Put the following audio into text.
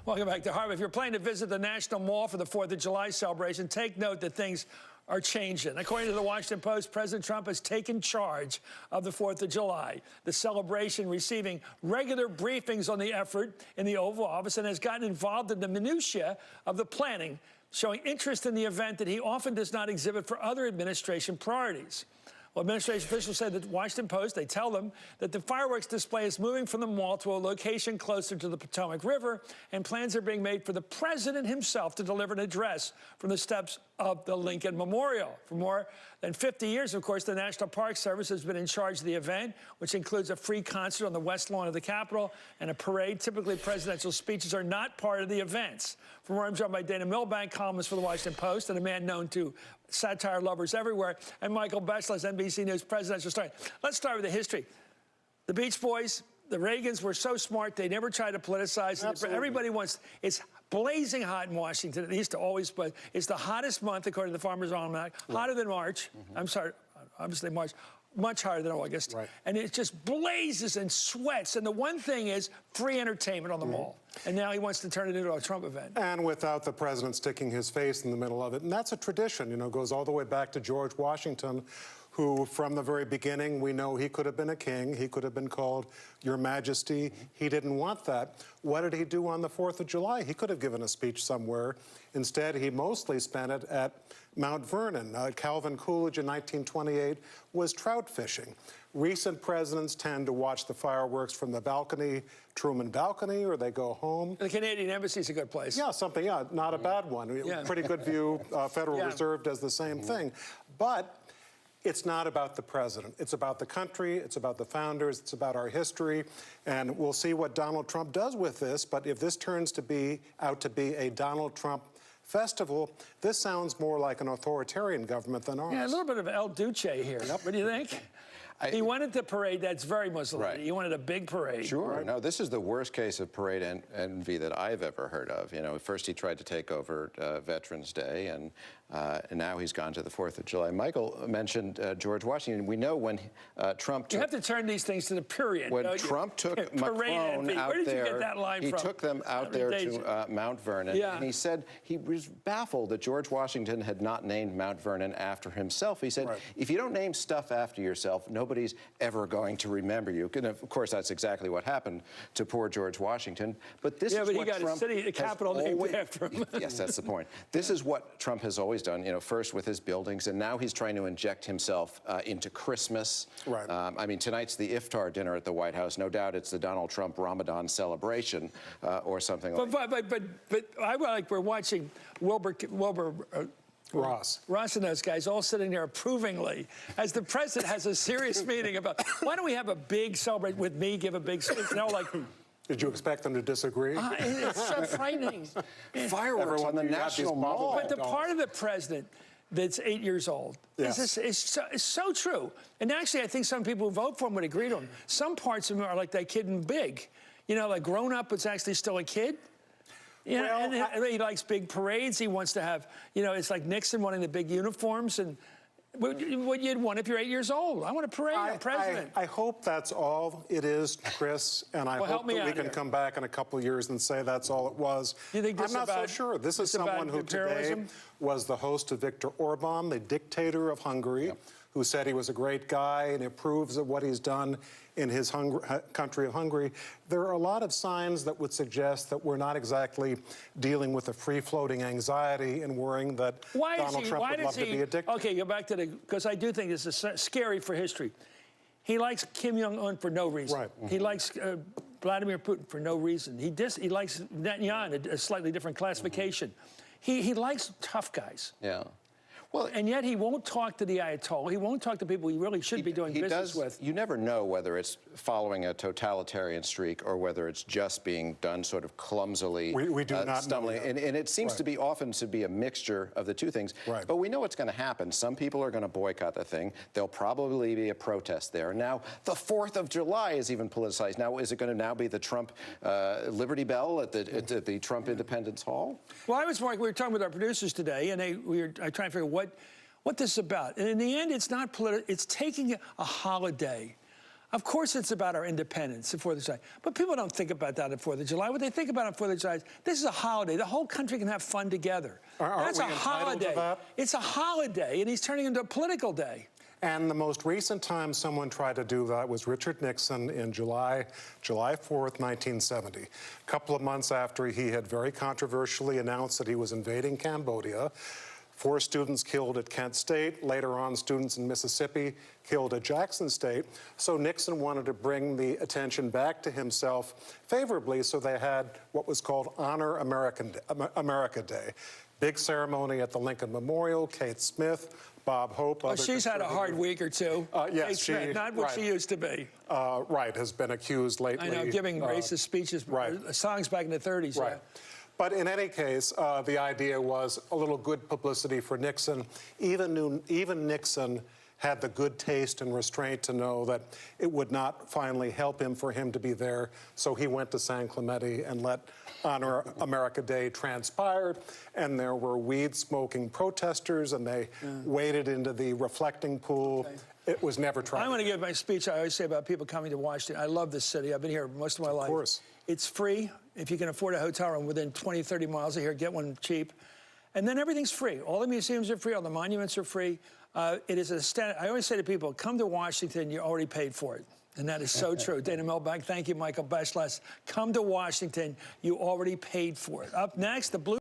Welcome back to HardBall. If you're planning to visit the National Mall for the 4th of July celebration, take note that things are changing. According to the Washington Post, President Trump has taken charge of the 4th of July, the celebration receiving regular briefings on the effort in the Oval Office, and has gotten involved in the minutiae of the planning, showing interest in the event that he often does not exhibit for other administration priorities. Well, administration officials said that the Washington Post, they tell them that the fireworks display is moving from the mall to a location closer to the Potomac River, and plans are being made for the president himself to deliver an address from the steps of the Lincoln Memorial. For more than 50 years, of course, the National Park Service has been in charge of the event, which includes a free concert on the west lawn of the Capitol and a parade. Typically, presidential speeches are not part of the events. For more, I'm joined by Dana Milbank, columnist for the Washington Post, and a man known to satire lovers everywhere, and Michael Beschloss, NBC News presidential star. Let's start with the history. The Beach Boys, the Reagans were so smart, they never tried to politicize. Everybody wants, it's blazing hot in Washington. It used to always, but it's the hottest month, according to the Farmer's Almanac, hotter than March. I'm sorry, obviously March. Much higher than August. Right. And it just blazes and sweats. And the one thing is free entertainment on the mall. And now he wants to turn it into a Trump event. And without the president sticking his face in the middle of it. And that's a tradition, you know, goes all the way back to George Washington, who from the very beginning, we know he could have been a king. He could have been called Your Majesty. He didn't want that. What did he do on the 4th of July? He could have given a speech somewhere. Instead, he mostly spent it at Mount Vernon. Calvin Coolidge in 1928 was trout fishing. Recent presidents tend to watch the fireworks from the balcony, Truman balcony, or they go home. The Canadian Embassy is a good place. Yeah, not a bad one. Yeah. Pretty good view. Federal Reserve does the same thing. But it's not about the president. It's about the country. It's about the founders. It's about our history. And we'll see what Donald Trump does with this. But if this turns out to be a Donald Trump festival, this sounds more like an authoritarian government than ours. Yeah, a little bit of El Duce here. What do you think? He wanted the parade. That's very Muslim. Right. He wanted a big parade. Sure. Right? No, this is the worst case of parade envy that I've ever heard of. You know, first he tried to take over Veterans Day, and now he's gone to the 4th of July. Michael mentioned George Washington. We know when Trump took... You have to turn these things to the period. When Trump took Macron out Where did there, you get that line he from? took them out there to Mount Vernon, and he said he was baffled that George Washington had not named Mount Vernon after himself. He said, if you don't name stuff after yourself, nobody's ever going to remember you. And of course, that's exactly what happened to poor George Washington. But this is what Trump... Yeah, but he got a city, the capital named after him. Yes, that's the point. This is what Trump has always done, you know, first with his buildings, and now he's trying to inject himself into Christmas. Right. I mean, tonight's the iftar dinner at the White House. No doubt it's the Donald Trump Ramadan celebration or something like that. But I like we're watching Wilbur Ross and those guys all sitting there approvingly as the president has a serious meeting about, why don't we have a big celebration with me, give a big speech? You know, like... Did you expect them to disagree? It's so frightening. Fireworks on the National Mall. But the part of the president that's 8 years old is so true. And actually, I think some people who vote for him would agree to him. Some parts of him are like that kid in Big. You know, like grown up, but actually still a kid. You know, and he likes big parades. He wants to have, you know, it's like Nixon wanting the big uniforms and what you'd want if you're 8 years old. I want a parade, I'm president. I hope that's all it is, Chris, and I hope that we can come back in a couple of years and say that's all it was. You think this I'm not so sure. This is someone who today was the host of Viktor Orban, the dictator of Hungary, who said he was a great guy and approves of what he's done in his country of Hungary. There are a lot of signs that would suggest that we're not exactly dealing with a free-floating anxiety and worrying that Donald Trump would love to be a dictator. Okay, go back to because I do think this is scary for history. He likes Kim Jong-un for no reason. Right. He likes Vladimir Putin for no reason. He likes Netanyahu, a slightly different classification. He likes tough guys. Yeah. Well, and yet he won't talk to the Ayatollah. He won't talk to people he really should be doing business with. You never know whether it's following a totalitarian streak or whether it's just being done sort of clumsily. We do not stumbling. And it seems to be often to be a mixture of the two things. Right. But we know what's going to happen. Some people are going to boycott the thing. There'll probably be a protest there. Now, the 4th of July is even politicized. Now, is it going to now be the Trump Liberty Bell at the Trump Independence Hall? Well, we were talking with our producers today, and we were trying to figure out what this is about. And in the end, it's not political. It's taking a holiday, Of course it's about our independence, the 4th of July. But people don't think about that on 4th of July. What they think about on 4th of July is this is a holiday. The whole country can have fun together. That's a holiday. It's a holiday, and he's turning into a political day. And the most recent time someone tried to do that was Richard Nixon in July 4th, 1970. A couple of months after he had very controversially announced that he was invading Cambodia. 4 students killed at Kent State. Later on, students in Mississippi killed at Jackson State. So Nixon wanted to bring the attention back to himself favorably, so they had what was called Honor America Day. Big ceremony at the Lincoln Memorial. Kate Smith, Bob Hope. Oh, she's had a hard week or two. Yes, Smith, not what she used to be. Right, has been accused lately. I know, giving racist speeches, songs back in the 30s. Right. But in any case, the idea was a little good publicity for Nixon. Even Nixon had the good taste and restraint to know that it would not finally help him for him to be there. So he went to San Clemente and let Honor America Day transpire. And there were weed-smoking protesters, and they waded into the reflecting pool. Okay. It was never tried. I want to give my speech I always say about people coming to Washington. I love this city. I've been here most of my life. Of course. It's free. If you can afford a hotel room within 20, 30 miles of here, get one cheap. And then everything's free. All the museums are free. All the monuments are free. It is a standard. I always say to people, come to Washington, you already paid for it. And that is so true. Dana Milbank, thank you, Michael Beschloss. Come to Washington, you already paid for it. Up next, the Blue